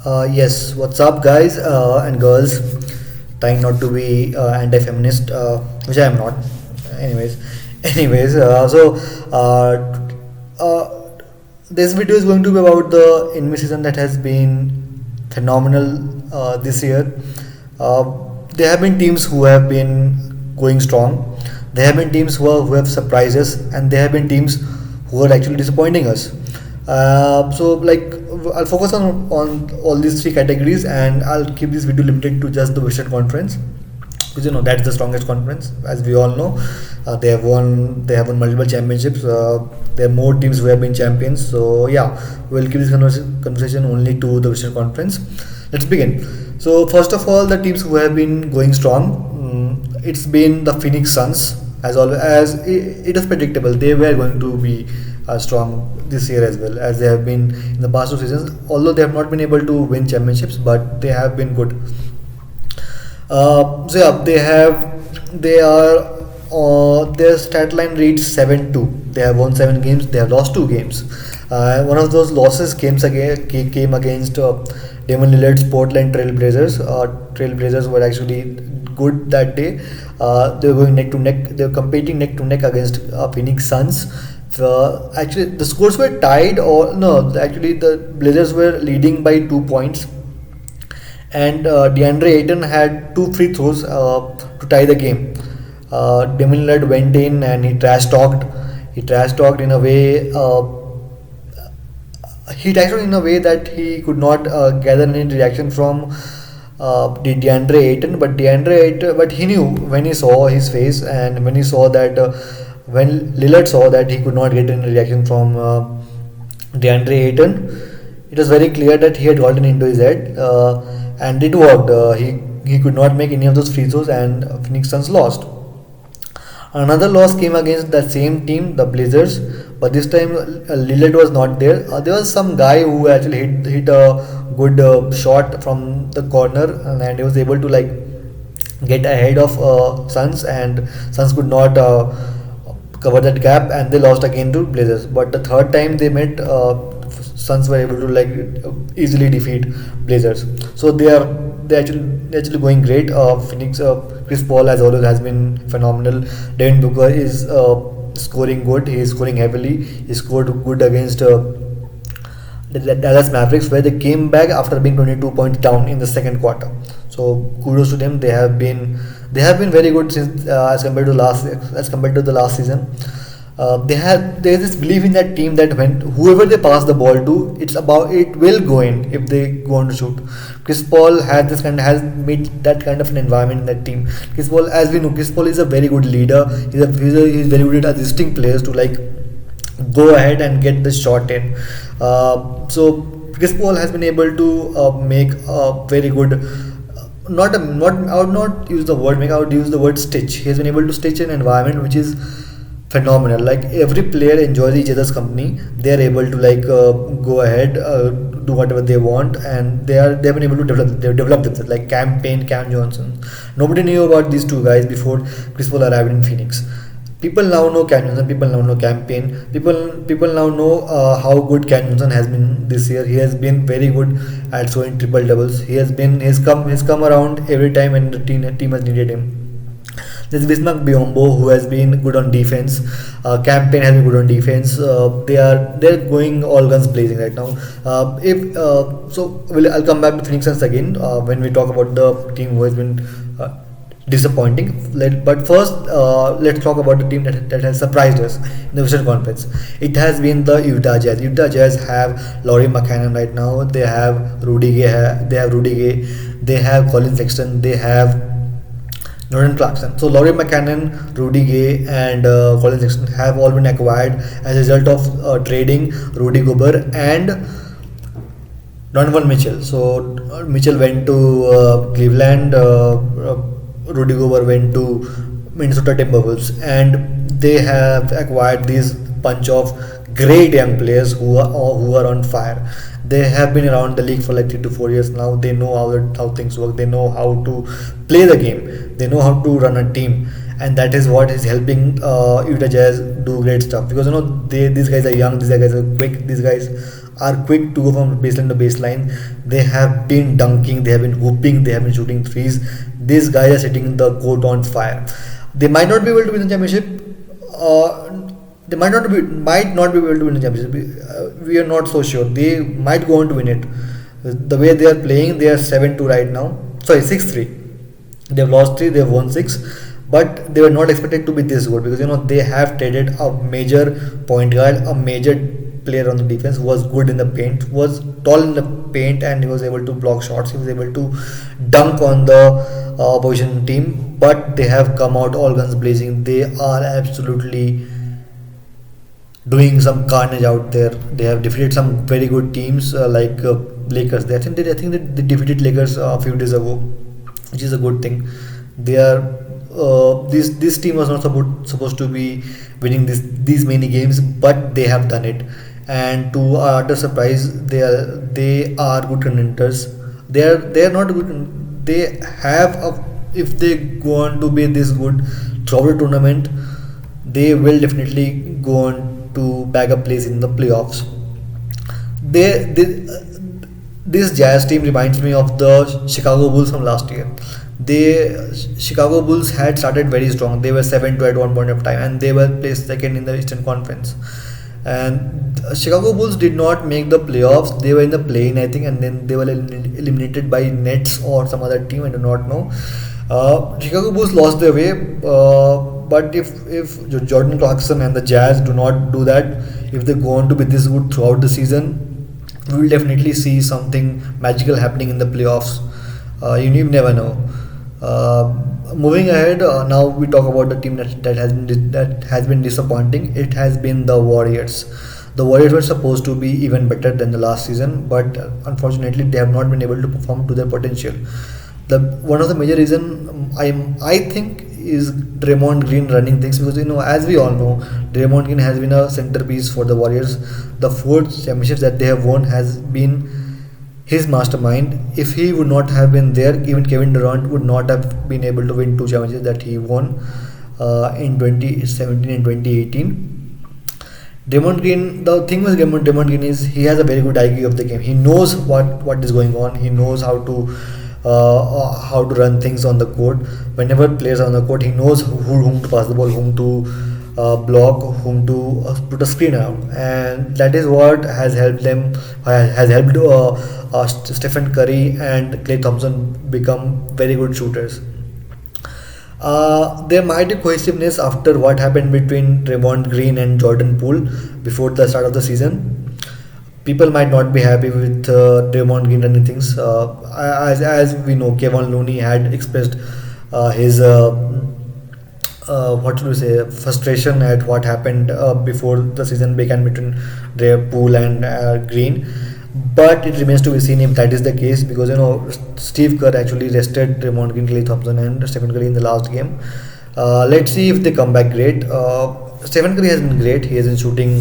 Yes, what's up, guys and girls? Trying not to be anti-feminist, which I am not. Anyways, anyways, uh, this video is going to be about the enemy season that has been phenomenal this year. There have been teams who have been going strong. There have been teams who have surprised us, and there have been teams who are actually disappointing us. So I'll focus on all these three categories, and I'll keep this video limited to just the Western Conference, because that's the strongest conference, as we all know. They have won multiple championships. There are more teams who have been champions. So yeah, we'll keep this conversation only to the Western Conference. Let's begin. So first of all, the teams who have been going strong, it's been the Phoenix Suns. As always, as it is predictable, they were going to be strong this year as well, as they have been in the past two seasons. Although they have not been able to win championships, but they have been good. So yeah, they are their stat line reads 7-2. They have won 7 games. They have lost 2 games. One of those losses came against Damon Lillard's Portland Trailblazers. Trailblazers were actually good that day. They were going neck to neck. They were competing neck to neck against Phoenix Suns. Actually, the scores were tied, or no, actually the Blazers were leading by 2 points, and DeAndre Ayton had 2 free throws to tie the game. Damian Lillard went in and he trash talked. He trash talked in a way. He trash talked in a way that he could not gather any reaction from DeAndre Ayton. But he knew when he saw his face, and when he saw that. When Lillard saw that he could not get any reaction from DeAndre Ayton, it was very clear that he had gotten into his head, and it worked. He could not make any of those free throws, and Phoenix Suns lost. Another loss came against the same team, the Blazers, but this time Lillard was not there. There was some guy who actually hit a good shot from the corner, and he was able to get ahead of Suns, and Suns could not cover that gap, and they lost again to Blazers. But the third time they met, Suns were able to easily defeat Blazers. So they actually going great. Phoenix, Chris Paul as always has been phenomenal. Devin Booker is scoring good. He is scoring heavily. He scored good against the Dallas Mavericks, where they came back after being 22 points down in the second quarter. So kudos to them. They have been very good since as compared to the last season. There is this belief in that team that when whoever they pass the ball to, it will go in if they go on to shoot. Chris Paul has made that kind of an environment in that team. Chris Paul, as we know, Chris Paul is a very good leader. He's very good at assisting players to go ahead and get the shot in. So Chris Paul has been able to make a very good. I would not use the word make. I would use the word stitch. He has been able to stitch an environment which is phenomenal. Every player enjoys each other's company. They are able to go ahead, do whatever they want, and they've been able to develop themselves. Like Cam Payne, Cam Johnson. Nobody knew about these two guys before Chris Paul arrived in Phoenix. People now know Cam Johnson. People now know Cam Payne. People now know how good Cam Johnson has been this year. He has been very good at scoring triple doubles. He's come around every time when the team has needed him. There's Bismack Biyombo, who has been good on defense. Cam Payne has been good on defense. They're going all guns blazing right now. I'll come back to Phoenix Suns again when we talk about the team who has been disappointing. But first, let's talk about the team that has surprised us in the Western Conference. It has been the Utah Jazz. Utah Jazz have Lauri Markkanen right now. They have Rudy Gay. They have Colin Sexton. They have Jordan Clarkson. So Lauri Markkanen, Rudy Gay, and Colin Sexton have all been acquired as a result of trading Rudy Gobert and Donovan Mitchell. So Mitchell went to Cleveland. Rudy Gobert went to Minnesota Timberwolves, and they have acquired this bunch of great young players who are on fire. They have been around the league for 3 to 4 years now. They know how things work. They know how to play the game. They know how to run a team, and that is what is helping Utah Jazz do great stuff. Because these guys are young. These guys are quick. These guys are quick to go from baseline to baseline. They have been dunking, they have been hooping, they have been shooting threes. These guys are setting the court on fire. They might not be able to win the championship. They might not be able to win the championship. We are not so sure. They might go on to win it. The way they are playing, they are 7-2 right now. Sorry, 6-3. They've lost three, they've won six, but they were not expected to be this good because they have traded a major point guard, a major player on the defense who was good in the paint, was tall in the paint, and he was able to block shots. He was able to dunk on the opposition team. But they have come out all guns blazing. They are absolutely doing some carnage out there. They have defeated some very good teams like Lakers. I think they defeated Lakers a few days ago, which is a good thing. They are this team was not supposed to be winning these many games, but they have done it. And to our utter surprise, they are good contenders. They are not good. They have a, if they go on to be this good throughout the tournament, they will definitely go on to bag a place in the playoffs. This Jazz team reminds me of the Chicago Bulls from last year. They Chicago Bulls had started very strong. They were 7-2 at one point of time, and they were placed second in the Eastern Conference. And Chicago Bulls did not make the playoffs. They were in the play-in, I think, and then they were eliminated by Nets or some other team. I do not know. Chicago Bulls lost their way, but if Jordan Clarkson and the Jazz do not do that, if they go on to be this good throughout the season, we will definitely see something magical happening in the playoffs. You never know. Moving ahead, now we talk about the team that has been disappointing. It has been the Warriors. The Warriors were supposed to be even better than the last season, but unfortunately, they have not been able to perform to their potential. The one of the major reason I think is Draymond Green running things, because as we all know, Draymond Green has been a centerpiece for the Warriors. The fourth championships that they have won has been his mastermind. If he would not have been there, even Kevin Durant would not have been able to win two championships that he won in 2017 and 2018. Draymond Green, the thing with Draymond Green is he has a very good IQ of the game. He knows what is going on. He knows how to run things on the court. Whenever players are on the court, he knows whom to pass the ball, whom to block, whom to put a screen around, and that is what has helped them. Has helped Stephen Curry and Klay Thompson become very good shooters. There might be cohesiveness after what happened between Draymond Green and Jordan Poole before the start of the season. People might not be happy with Draymond Green running things. As we know, Kevin Looney had expressed his what should we say, frustration at what happened before the season began between Poole and Green. But it remains to be seen if that is the case, because Steve Kerr actually rested Draymond Green, Klay Thompson, and Stephen Curry in the last game. Let's see if they come back great. Stephen Curry has been great. He has been shooting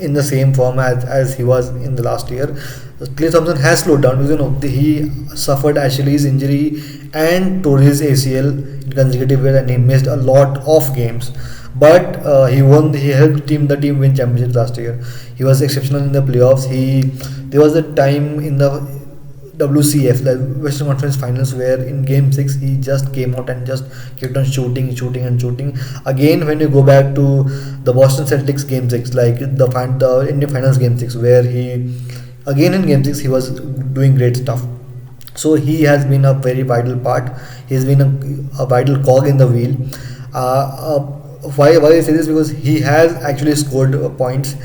in the same form as he was in the last year. Klay Thompson has slowed down because he suffered Achilles injury and tore his ACL in consecutive ways, and he missed a lot of games. But he won. He helped the team win championships last year. He was exceptional in the playoffs. There was a time in the WCF, the Western Conference Finals, where in Game 6 he just came out and just kept on shooting, shooting, and shooting. Again, when you go back to the Boston Celtics Game 6, like the Indian Finals Game 6, where again in Game 6 he was doing great stuff. So he has been a very vital part. He has been a vital cog in the wheel. Why I say this? Because he has actually scored points.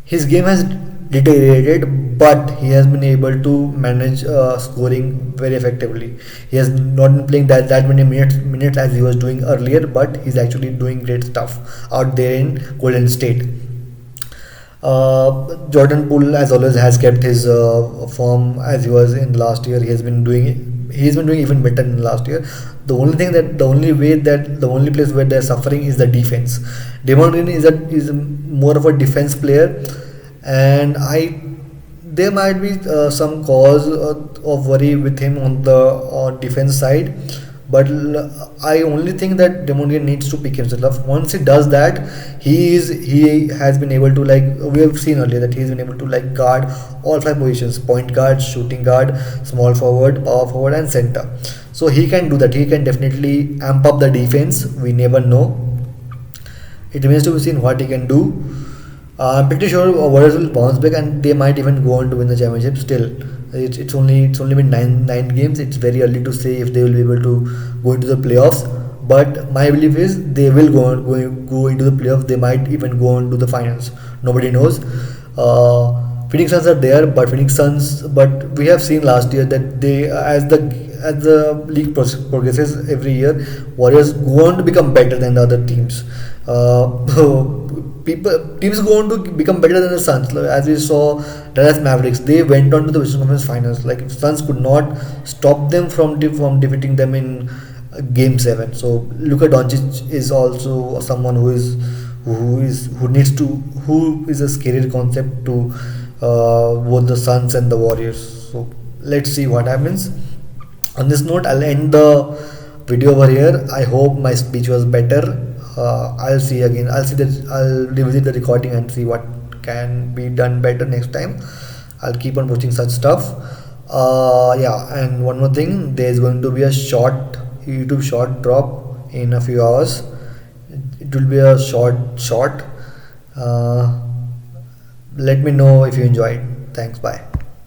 His game has deteriorated, but he has been able to manage scoring very effectively. He has not been playing that many minutes as he was doing earlier, but he's actually doing great stuff out there in Golden State. Jordan Poole, as always, has kept his form as he was in last year. He's been doing even better in last year. The only place where they're suffering is the defense. Draymond Green is more of a defense player, and there might be some cause of worry with him on the defense side. I only think that Demonian needs to pick himself up. Once he does that, he has been able to, like we have seen earlier, that he's been able to like guard all five positions: point guard, shooting guard, small forward, power forward, and center. So he can do that. He can definitely amp up the defense. We never know. It remains to be seen what he can do. I'm pretty sure Warriors will bounce back and they might even go on to win the championship. Still, it's only been nine games. It's very early to say if they will be able to go into the playoffs. But my belief is they will go into the playoffs. They might even go on to the finals. Nobody knows. Phoenix Suns are there, but Phoenix Suns. But we have seen last year that they, as the league progresses every year, Warriors go on to become better than the other teams. Teams go on to become better than the Suns. Like, as we saw, Dallas Mavericks, they went on to the Western Conference Finals. Like Suns could not stop them from defeating them in Game 7. So Luka Doncic is also someone who is a scary concept to both the Suns and the Warriors. So let's see what happens. On this note, I'll end the video over here. I hope my speech was better. I'll see again. I'll revisit the recording and see what can be done better next time. I'll keep on posting such stuff. Yeah, and one more thing, there's going to be a short YouTube short drop in a few hours. It will be a short. Uh, Let me know if you enjoyed. Thanks. Bye.